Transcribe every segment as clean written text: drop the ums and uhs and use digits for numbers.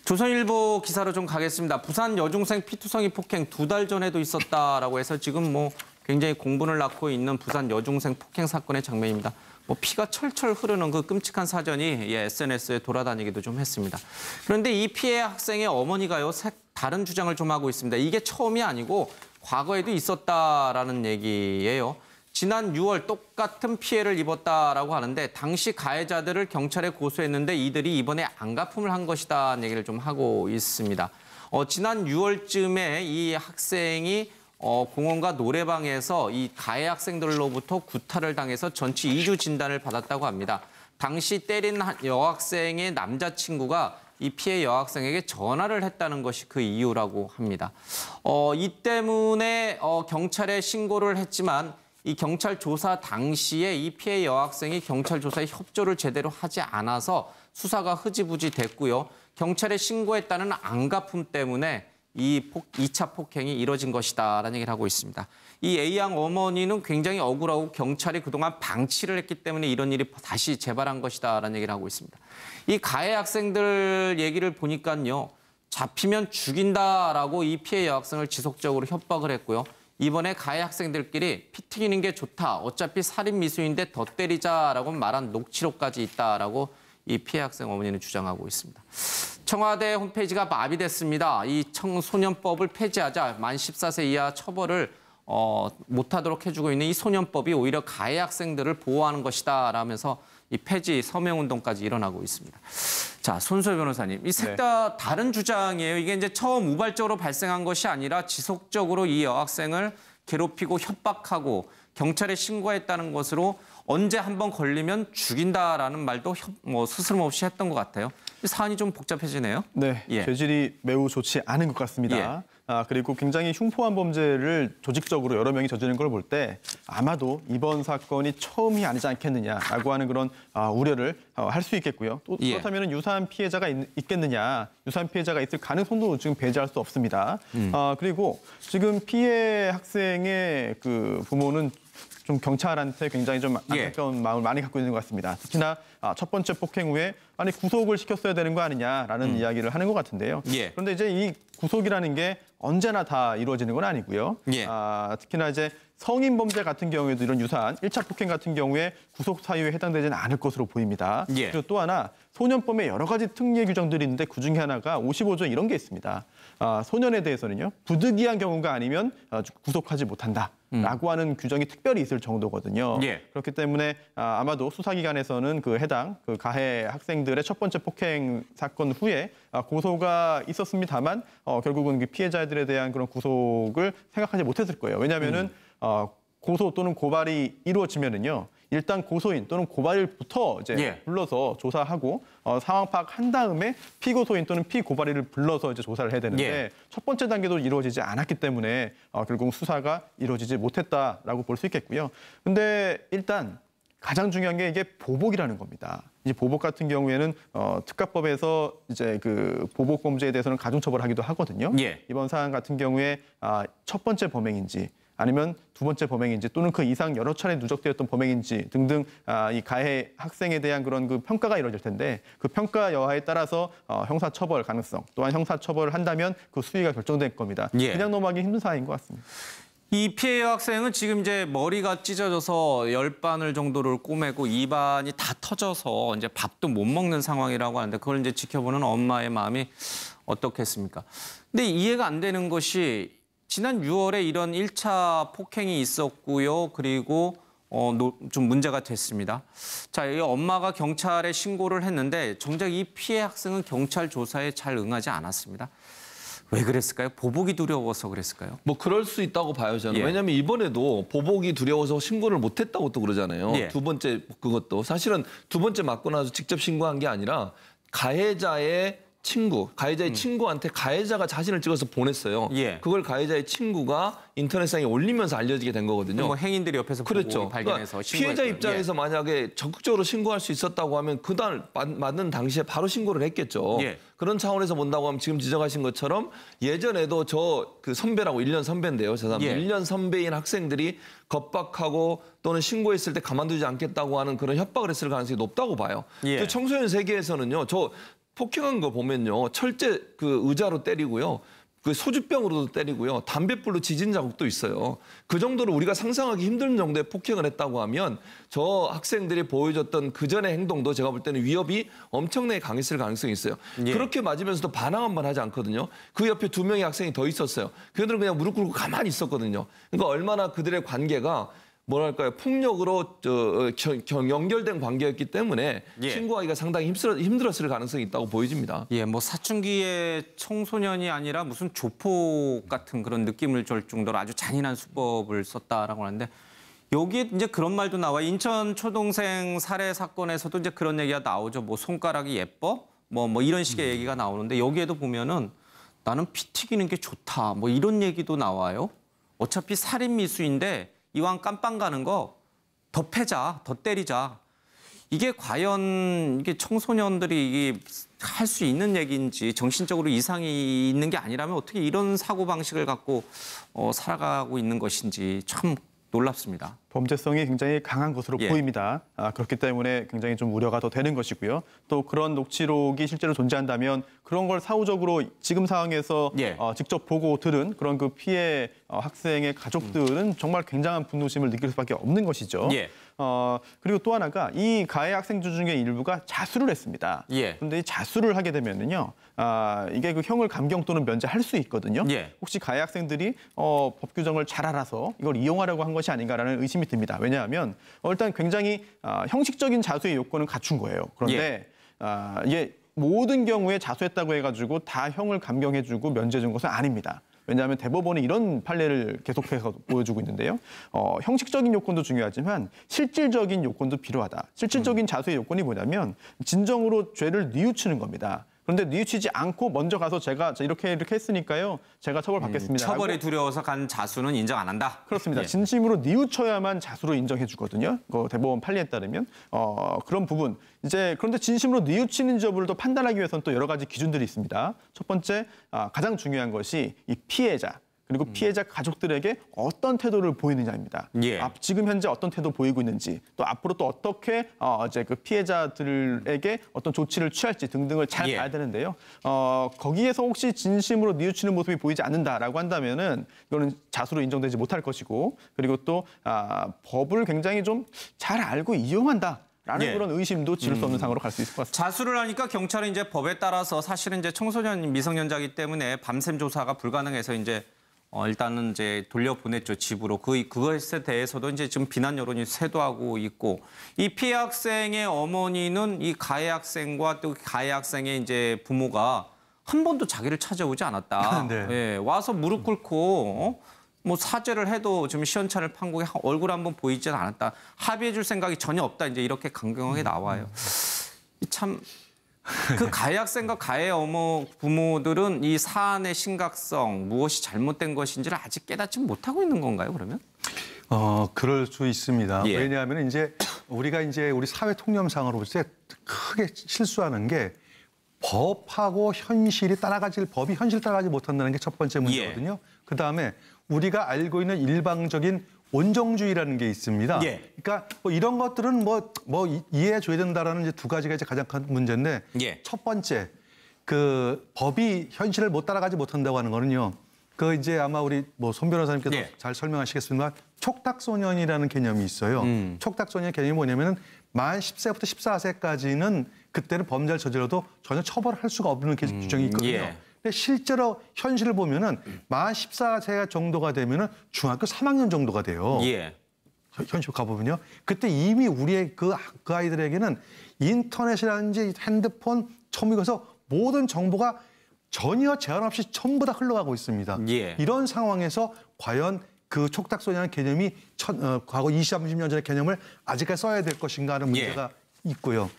조선일보 기사로 좀 가겠습니다. 부산 여중생 피투성이 폭행 2달 전에도 있었다라고 해서 지금 굉장히 공분을 낳고 있는 부산 여중생 폭행 사건의 장면입니다. 피가 철철 흐르는 그 끔찍한 사전이 SNS에 돌아다니기도 좀 했습니다. 그런데 이 피해 학생의 어머니가요, 다른 주장을 좀 하고 있습니다. 이게 처음이 아니고 과거에도 있었다라는 얘기예요. 지난 6월 똑같은 피해를 입었다라고 하는데 당시 가해자들을 경찰에 고소했는데 이들이 이번에 안갚음을 한 것이다는 얘기를 좀 하고 있습니다. 지난 6월쯤에 이 학생이 공원과 노래방에서 이 가해 학생들로부터 구타를 당해서 전치 2주 진단을 받았다고 합니다. 당시 때린 여학생의 남자친구가 이 피해 여학생에게 전화를 했다는 것이 그 이유라고 합니다. 이 때문에 경찰에 신고를 했지만 이 경찰 조사 당시에 이 피해 여학생이 경찰 조사에 협조를 제대로 하지 않아서 수사가 흐지부지 됐고요. 경찰에 신고했다는 안갚음 때문에 이 2차 폭행이 이뤄진 것이다라는 얘기를 하고 있습니다. 이 A양 어머니는 굉장히 억울하고 경찰이 그동안 방치를 했기 때문에 이런 일이 다시 재발한 것이다라는 얘기를 하고 있습니다. 이 가해 학생들 얘기를 보니까요. 잡히면 죽인다라고 이 피해 여학생을 지속적으로 협박을 했고요. 이번에 가해 학생들끼리 피 튀기는 게 좋다. 어차피 살인 미수인데 더 때리자라고 말한 녹취록까지 있다라고 이 피해 학생 어머니는 주장하고 있습니다. 청와대 홈페이지가 마비됐습니다. 이 청소년법을 폐지하자 만 14세 이하 처벌을 못하도록 해주고 있는 이 소년법이 오히려 가해 학생들을 보호하는 것이다 라면서 이 폐지 서명운동까지 일어나고 있습니다. 자, 손소희 변호사님, 이 셋 다 다른 주장이에요. 이게 이제 처음 우발적으로 발생한 것이 아니라 지속적으로 이 여학생을 괴롭히고 협박하고 경찰에 신고했다는 것으로 언제 한번 걸리면 죽인다라는 말도 스스럼없이 했던 것 같아요. 사안이 좀 복잡해지네요. 네, 죄질이 매우 좋지 않은 것 같습니다. 그리고 굉장히 흉포한 범죄를 조직적으로 여러 명이 저지른 걸 볼 때 아마도 이번 사건이 처음이 아니지 않겠느냐라고 하는 그런 우려를 할 수 있겠고요. 또 그렇다면 유사한 피해자가 있겠느냐, 유사한 피해자가 있을 가능성도 지금 배제할 수 없습니다. 그리고 지금 피해 학생의 그 부모는 좀 경찰한테 굉장히 좀 안타까운 마음을 많이 갖고 있는 것 같습니다. 특히나 첫 번째 폭행 후에 아니 구속을 시켰어야 되는 거 아니냐라는 이야기를 하는 것 같은데요. 그런데 이제 이 구속이라는 게 언제나 다 이루어지는 건 아니고요. 특히나 이제 성인 범죄 같은 경우에도 이런 유사한 1차 폭행 같은 경우에 구속 사유에 해당되지는 않을 것으로 보입니다. 그리고 또 하나 소년법에 여러 가지 특례 규정들이 있는데 그중에 하나가 55조 이런 게 있습니다. 소년에 대해서는요. 부득이한 경우가 아니면 구속하지 못한다라고 하는 규정이 특별히 있을 정도거든요. 그렇기 때문에 아마도 수사기관에서는 그 해당 그 가해 학생들의 첫 번째 폭행 사건 후에 고소가 있었습니다만 결국은 그 피해자들에 대한 그런 구속을 생각하지 못했을 거예요. 왜냐하면은 고소 또는 고발이 이루어지면은요. 일단 고소인 또는 고발인부터 이제 불러서 조사하고 상황 파악한 다음에 피고소인 또는 피고발인을 불러서 이제 조사를 해야 되는데 첫 번째 단계도 이루어지지 않았기 때문에 결국 수사가 이루어지지 못했다라고 볼 수 있겠고요. 근데 일단 가장 중요한 게 이게 보복이라는 겁니다. 이제 보복 같은 경우에는 특가법에서 이제 그 보복 범죄에 대해서는 가중처벌하기도 하거든요. 이번 사안 같은 경우에 첫 번째 범행인지 아니면 두 번째 범행인지 또는 그 이상 여러 차례 누적되었던 범행인지 등등 이 가해 학생에 대한 그런 그 평가가 이루어질 텐데 그 평가 여하에 따라서 형사처벌 가능성 또한 형사처벌을 한다면 그 수위가 결정될 겁니다. 그냥 넘어가기 힘든 사안인 것 같습니다. 이 피해 학생은 지금 이제 머리가 찢어져서 열바늘 정도를 꼬매고 입안이 다 터져서 이제 밥도 못 먹는 상황이라고 하는데 그걸 이제 지켜보는 엄마의 마음이 어떻겠습니까? 근데 이해가 안 되는 것이 지난 6월에 이런 1차 폭행이 있었고요. 그리고 좀 문제가 됐습니다. 자, 이 엄마가 경찰에 신고를 했는데 정작 이 피해 학생은 경찰 조사에 잘 응하지 않았습니다. 왜 그랬을까요? 보복이 두려워서 그랬을까요? 그럴 수 있다고 봐요, 저는. 왜냐하면 이번에도 보복이 두려워서 신고를 못했다고 또 그러잖아요. 두 번째 그것도. 사실은 두 번째 맞고 나서 직접 신고한 게 아니라 가해자의 친구한테 가해자가 자신을 찍어서 보냈어요. 그걸 가해자의 친구가 인터넷상에 올리면서 알려지게 된 거거든요. 행인들이 옆에서 보고 발견해서 그러니까 피해자 입장에서 만약에 적극적으로 신고할 수 있었다고 하면 그날 맞는 당시에 바로 신고를 했겠죠. 그런 차원에서 본다고 하면 지금 지적하신 것처럼 예전에도 그 선배라고 1년 선배인데요. 저 사람 1년 선배인 학생들이 겁박하고 또는 신고했을 때 가만두지 않겠다고 하는 그런 협박을 했을 가능성이 높다고 봐요. 또 청소년 세계에서는요. 폭행한 거 보면요. 철제 그 의자로 때리고요. 그 소주병으로도 때리고요. 담뱃불로 지진 자국도 있어요. 그 정도로 우리가 상상하기 힘든 정도의 폭행을 했다고 하면 저 학생들이 보여줬던 그 전의 행동도 제가 볼 때는 위협이 엄청나게 강했을 가능성이 있어요. 예. 그렇게 맞으면서도 반항 한 번 하지 않거든요. 그 옆에 2명의 학생이 더 있었어요. 그들은 그냥 무릎 꿇고 가만히 있었거든요. 그러니까 얼마나 그들의 관계가 뭐랄까요, 폭력으로 연결된 관계였기 때문에 예. 신고하기가 상당히 힘들었을 가능성이 있다고 보여집니다. 예, 뭐 사춘기의 청소년이 아니라 무슨 조폭 같은 그런 느낌을 줄 정도로 아주 잔인한 수법을 썼다라고 하는데 여기에 이제 그런 말도 나와. 인천 초동생 살해 사건에서도 이제 그런 얘기가 나오죠. 뭐 손가락이 예뻐? 뭐 이런 식의 얘기가 나오는데 여기에도 보면은 나는 피 튀기는 게 좋다. 뭐 이런 얘기도 나와요. 어차피 살인 미수인데 이왕 깜빵 가는 거 더 패자, 더 때리자. 이게 과연 이게 청소년들이 할 수 있는 얘기인지 정신적으로 이상이 있는 게 아니라면 어떻게 이런 사고 방식을 갖고 살아가고 있는 것인지 참 놀랍습니다. 범죄성이 굉장히 강한 것으로 예. 보입니다. 그렇기 때문에 굉장히 좀 우려가 더 되는 것이고요. 또 그런 녹취록이 실제로 존재한다면 그런 걸 사후적으로 지금 상황에서 예. 직접 보고 들은 그런 그 피해 학생의 가족들은 정말 굉장한 분노심을 느낄 수밖에 없는 것이죠. 예. 그리고 또 하나가 이 가해 학생들 중에 일부가 자수를 했습니다. 예. 그런데 이 자수를 하게 되면은요, 이게 그 형을 감경 또는 면제할 수 있거든요. 예. 혹시 가해 학생들이 법 규정을 잘 알아서 이걸 이용하려고 한 것이 아닌가라는 의심이 듭니다. 왜냐하면 일단 굉장히 형식적인 자수의 요건은 갖춘 거예요. 그런데 이게 모든 경우에 자수했다고 해가지고 다 형을 감경해주고 면제해준 것은 아닙니다. 왜냐하면 대법원이 이런 판례를 계속해서 보여주고 있는데요. 형식적인 요건도 중요하지만 실질적인 요건도 필요하다. 실질적인 자수의 요건이 뭐냐면 진정으로 죄를 뉘우치는 겁니다. 그런데 뉘우치지 않고 먼저 가서 제가 이렇게 했으니까요. 제가 처벌받겠습니다. 처벌이 두려워서 간 자수는 인정 안 한다. 그렇습니다. 예. 진심으로 뉘우쳐야만 자수로 인정해 주거든요. 대법원 판례에 따르면 그런 부분. 그런데 진심으로 뉘우치는지 여부를 또 판단하기 위해서는 또 여러 가지 기준들이 있습니다. 첫 번째 가장 중요한 것이 이 피해자. 그리고 피해자 가족들에게 어떤 태도를 보이느냐입니다. 예. 지금 현재 어떤 태도 보이고 있는지, 또 앞으로 또 어떻게 그 피해자들에게 어떤 조치를 취할지 등등을 잘 예. 봐야 되는데요. 거기에서 혹시 진심으로 뉘우치는 모습이 보이지 않는다라고 한다면은 이거는 자수로 인정되지 못할 것이고, 그리고 또 법을 굉장히 좀 잘 알고 이용한다. 라는 예. 그런 의심도 지울 수 없는 상황으로 갈 수 있을 것 같습니다. 자수를 하니까 경찰은 이제 법에 따라서 사실은 이제 청소년 미성년자이기 때문에 밤샘 조사가 불가능해서 이제 일단은 이제 돌려보냈죠, 집으로. 그것에 대해서도 이제 지금 비난 여론이 쇄도하고 있고, 이 피해 학생의 어머니는 이 가해 학생과 또 가해 학생의 이제 부모가 한 번도 자기를 찾아오지 않았다. 네. 예, 와서 무릎 꿇고 뭐 사죄를 해도 지금 시원찮을 판국에 얼굴 한번 보이지 않았다. 합의해줄 생각이 전혀 없다. 이제 이렇게 강경하게 나와요. 참. 그 가해 학생과 가해 부모들은 이 사안의 심각성, 무엇이 잘못된 것인지를 아직 깨닫지 못하고 있는 건가요, 그러면? 그럴 수 있습니다. 예. 왜냐하면 우리가 우리 사회 통념상으로 볼 때 크게 실수하는 게 법하고 법이 현실 따라가지 못한다는 게 첫 번째 문제거든요. 예. 그다음에 우리가 알고 있는 일방적인 온정주의라는 게 있습니다. 예. 그러니까 이런 것들은 이해해 줘야 된다라는 이제 두 가지가 가장 큰 문제인데 예. 첫 번째 그 법이 현실을 못 따라가지 못한다고 하는 거는요. 아마 우리 손 변호사님께서 예. 잘 설명하시겠습니다만 촉탁소년이라는 개념이 있어요. 촉탁소년 개념이 뭐냐면은 만 10세부터 14세까지는 그때는 범죄를 저질러도 전혀 처벌할 수가 없는 규정이 있거든요. 예. 근데 실제로 현실을 보면은 만 14세 정도가 되면은 중학교 3학년 정도가 돼요. 예. 현실 가보면요. 그때 이미 우리의 그 아이들에게는 인터넷이라든지 핸드폰, 처음이가서 모든 정보가 전혀 제한 없이 전부 다 흘러가고 있습니다. 예. 이런 상황에서 과연 그 촉탁소년이라는 개념이 과거 20, 30년 전의 개념을 아직까지 써야 될 것인가 하는 문제가 있고요.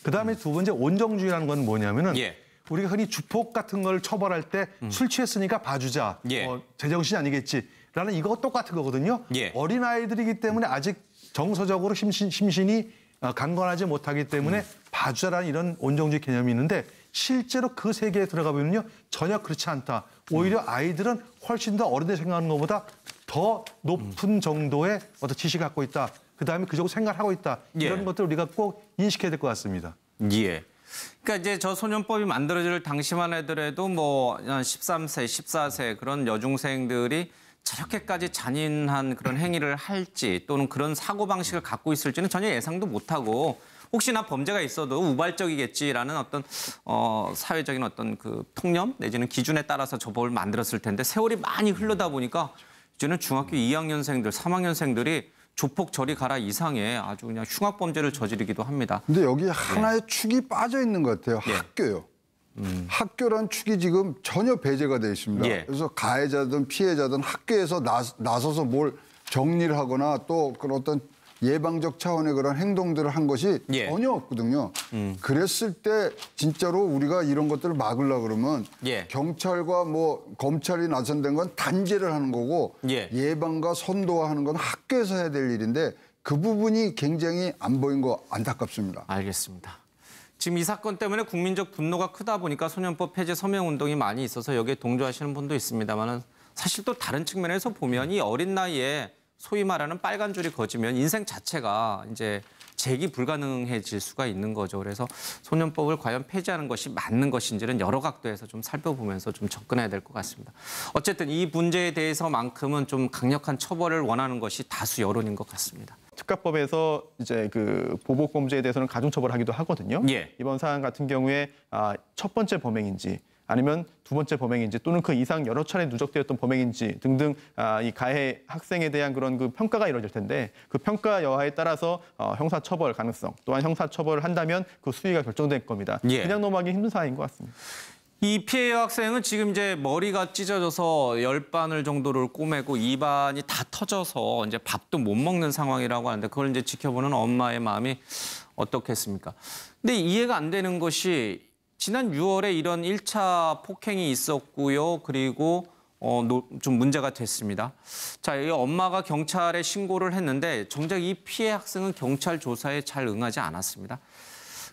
그다음에 두 번째 온정주의라는 건 뭐냐면은 예. 우리가 흔히 주폭 같은 걸 처벌할 때 술 취했으니까 봐주자. 예. 제정신이 아니겠지라는 이거 똑같은 거거든요. 예. 어린아이들이기 때문에 아직 정서적으로 심신이 강건하지 못하기 때문에 봐주자라는 이런 온정주의 개념이 있는데 실제로 그 세계에 들어가 보면요. 전혀 그렇지 않다. 오히려 아이들은 훨씬 더 어른들 생각하는 것보다 더 높은 정도의 어떤 지식을 갖고 있다. 그다음에 그쪽으로 생각을 하고 있다. 예. 이런 것들을 우리가 꼭 인식해야 될 것 같습니다. 예. 그러니까 이제 저 소년법이 만들어질 당시만 하더라도 뭐 13세, 14세 그런 여중생들이 저렇게까지 잔인한 그런 행위를 할지 또는 그런 사고방식을 갖고 있을지는 전혀 예상도 못하고 혹시나 범죄가 있어도 우발적이겠지라는 어떤 사회적인 어떤 그 통념 내지는 기준에 따라서 저 법을 만들었을 텐데 세월이 많이 흐르다 보니까 이제는 중학교 2학년생들, 3학년생들이 조폭 저리 가라 이상의 아주 그냥 흉악범죄를 저지르기도 합니다. 근데 여기 하나의 축이 빠져 있는 것 같아요. 예. 학교요. 학교란 축이 지금 전혀 배제가 돼 있습니다. 예. 그래서 가해자든 피해자든 학교에서 나서서 뭘 정리를 하거나 또 그런 어떤 예방적 차원의 그런 행동들을 한 것이 예. 전혀 없거든요. 그랬을 때 진짜로 우리가 이런 것들을 막으려고 그러면 예. 경찰과 뭐 검찰이 나선된 건 단죄를 하는 거고 예. 예방과 선도화하는 건 학교에서 해야 될 일인데 그 부분이 굉장히 안 보인 거 안타깝습니다. 알겠습니다. 지금 이 사건 때문에 국민적 분노가 크다 보니까 소년법 폐지 서명운동이 많이 있어서 여기에 동조하시는 분도 있습니다만 사실 또 다른 측면에서 보면 이 어린 나이에 소위 말하는 빨간 줄이 거지면 인생 자체가 이제 재기 불가능해질 수가 있는 거죠. 그래서 소년법을 과연 폐지하는 것이 맞는 것인지는 여러 각도에서 좀 살펴보면서 좀 접근해야 될 것 같습니다. 어쨌든 이 문제에 대해서만큼은 좀 강력한 처벌을 원하는 것이 다수 여론인 것 같습니다. 특가법에서 이제 그 보복 범죄에 대해서는 가중 처벌하기도 하거든요. 예. 이번 사안 같은 경우에 첫 번째 범행인지 아니면 두 번째 범행인지 또는 그 이상 여러 차례 누적되었던 범행인지 등등 이 가해 학생에 대한 그런 그 평가가 이루어질 텐데 그 평가 여하에 따라서 형사 처벌 가능성 또한 형사 처벌을 한다면 그 수위가 결정될 겁니다. 예. 그냥 넘어가기 힘든 사안인 것 같습니다. 이 피해 여학생은 지금 이제 머리가 찢어져서 열반을 정도를 꼬매고 입안이 다 터져서 이제 밥도 못 먹는 상황이라고 하는데 그걸 이제 지켜보는 엄마의 마음이 어떻겠습니까? 근데 이해가 안 되는 것이 지난 6월에 이런 1차 폭행이 있었고요. 그리고 좀 문제가 됐습니다. 자, 이 엄마가 경찰에 신고를 했는데 정작 이 피해 학생은 경찰 조사에 잘 응하지 않았습니다.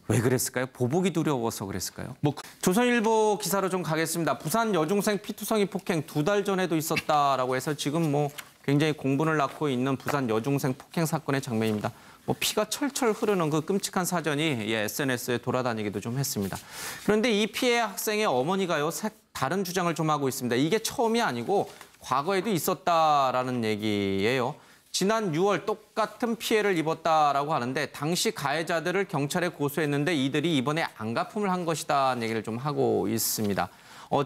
왜 그랬을까요? 보복이 두려워서 그랬을까요? 조선일보 기사로 좀 가겠습니다. 부산 여중생 피투성이 폭행 2달 전에도 있었다라고 해서 지금 뭐 굉장히 공분을 낳고 있는 부산 여중생 폭행 사건의 장면입니다. 뭐 피가 철철 흐르는 그 끔찍한 사전이 SNS에 돌아다니기도 좀 했습니다. 그런데 이 피해 학생의 어머니가요, 다른 주장을 좀 하고 있습니다. 이게 처음이 아니고 과거에도 있었다라는 얘기예요. 지난 6월 똑같은 피해를 입었다라고 하는데 당시 가해자들을 경찰에 고소했는데 이들이 이번에 안갚음을 한 것이다는 얘기를 좀 하고 있습니다.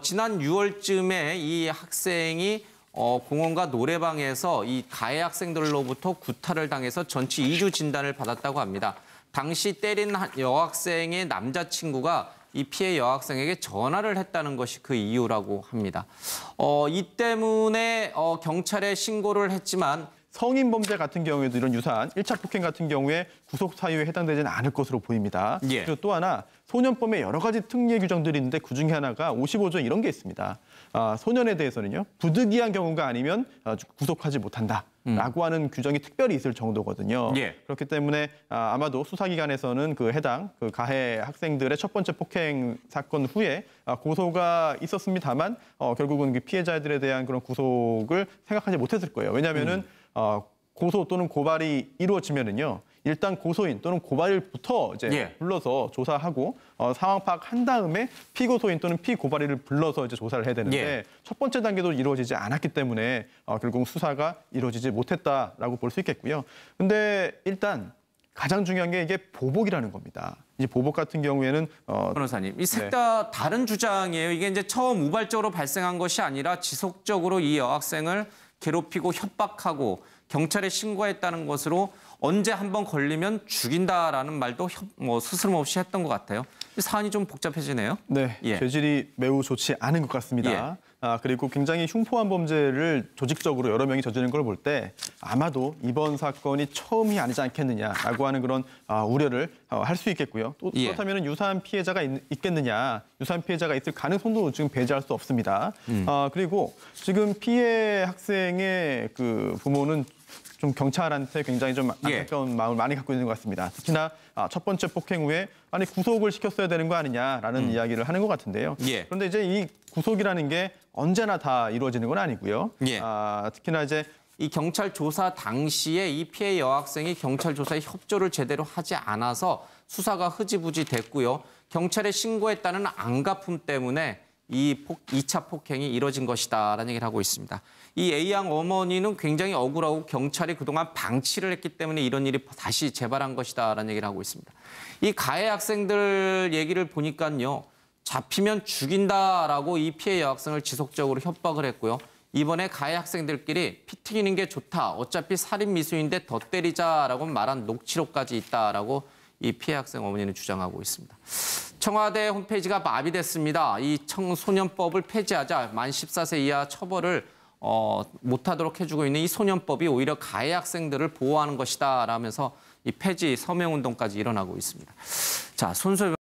지난 6월쯤에 이 학생이 공원과 노래방에서 이 가해 학생들로부터 구타를 당해서 전치 2주 진단을 받았다고 합니다. 당시 때린 여학생의 남자친구가 이 피해 여학생에게 전화를 했다는 것이 그 이유라고 합니다. 이 때문에 경찰에 신고를 했지만 성인 범죄 같은 경우에도 이런 유사한 1차 폭행 같은 경우에 구속 사유에 해당되지는 않을 것으로 보입니다. 예. 그리고 또 하나 소년법에 여러 가지 특례 규정들이 있는데 그중에 하나가 55조 이런 게 있습니다. 소년에 대해서는요. 부득이한 경우가 아니면 구속하지 못한다라고 하는 규정이 특별히 있을 정도거든요. 예. 그렇기 때문에 아마도 수사기관에서는 그 해당 그 가해 학생들의 첫 번째 폭행 사건 후에 고소가 있었습니다만 결국은 그 피해자들에 대한 그런 구속을 생각하지 못했을 거예요. 왜냐하면은 고소 또는 고발이 이루어지면은요. 일단 고소인 또는 고발일부터 이제 예. 불러서 조사하고 상황 파악한 다음에 피고소인 또는 피고발인을 불러서 이제 조사를 해야 되는데 예. 첫 번째 단계도 이루어지지 않았기 때문에 결국 수사가 이루어지지 못했다라고 볼 수 있겠고요. 근데 일단 가장 중요한 게 이게 보복이라는 겁니다. 이제 보복 같은 경우에는 변호사님, 이 셋 다 다른 주장이에요. 이게 이제 처음 우발적으로 발생한 것이 아니라 지속적으로 이 여학생을 괴롭히고 협박하고 경찰에 신고했다는 것으로 언제 한번 걸리면 죽인다라는 말도 스스럼없이 했던 것 같아요. 사안이 좀 복잡해지네요. 네, 예. 죄질이 매우 좋지 않은 것 같습니다. 그리고 굉장히 흉포한 범죄를 조직적으로 여러 명이 저지르는 걸 볼 때 아마도 이번 사건이 처음이 아니지 않겠느냐라고 하는 그런 우려를 할 수 있겠고요. 또 예. 그렇다면 유사한 피해자가 있겠느냐, 유사한 피해자가 있을 가능성도 지금 배제할 수 없습니다. 그리고 지금 피해 학생의 그 부모는 좀 경찰한테 굉장히 좀 안타까운 마음을 많이 갖고 있는 것 같습니다. 특히나 첫 번째 폭행 후에 아니 구속을 시켰어야 되는 거 아니냐라는 이야기를 하는 것 같은데요. 예. 그런데 이제 이 구속이라는 게 언제나 다 이루어지는 건 아니고요. 예. 특히나 이제 이 경찰 조사 당시에 이 피해 여학생이 경찰 조사에 협조를 제대로 하지 않아서 수사가 흐지부지 됐고요. 경찰에 신고했다는 안갚음 때문에 이 2차 폭행이 이뤄진 것이다라는 얘기를 하고 있습니다. 이 A양 어머니는 굉장히 억울하고 경찰이 그동안 방치를 했기 때문에 이런 일이 다시 재발한 것이다라는 얘기를 하고 있습니다. 이 가해 학생들 얘기를 보니까요. 잡히면 죽인다라고 이 피해 여학생을 지속적으로 협박을 했고요. 이번에 가해 학생들끼리 피 튀기는 게 좋다. 어차피 살인 미수인데 더 때리자라고 말한 녹취록까지 있다라고 이 피해 학생 어머니는 주장하고 있습니다. 청와대 홈페이지가 마비됐습니다. 이 청소년법을 폐지하자 만 14세 이하 처벌을 못하도록 해주고 있는 이 소년법이 오히려 가해 학생들을 보호하는 것이다 라면서 이 폐지 서명운동까지 일어나고 있습니다. 자, 손소희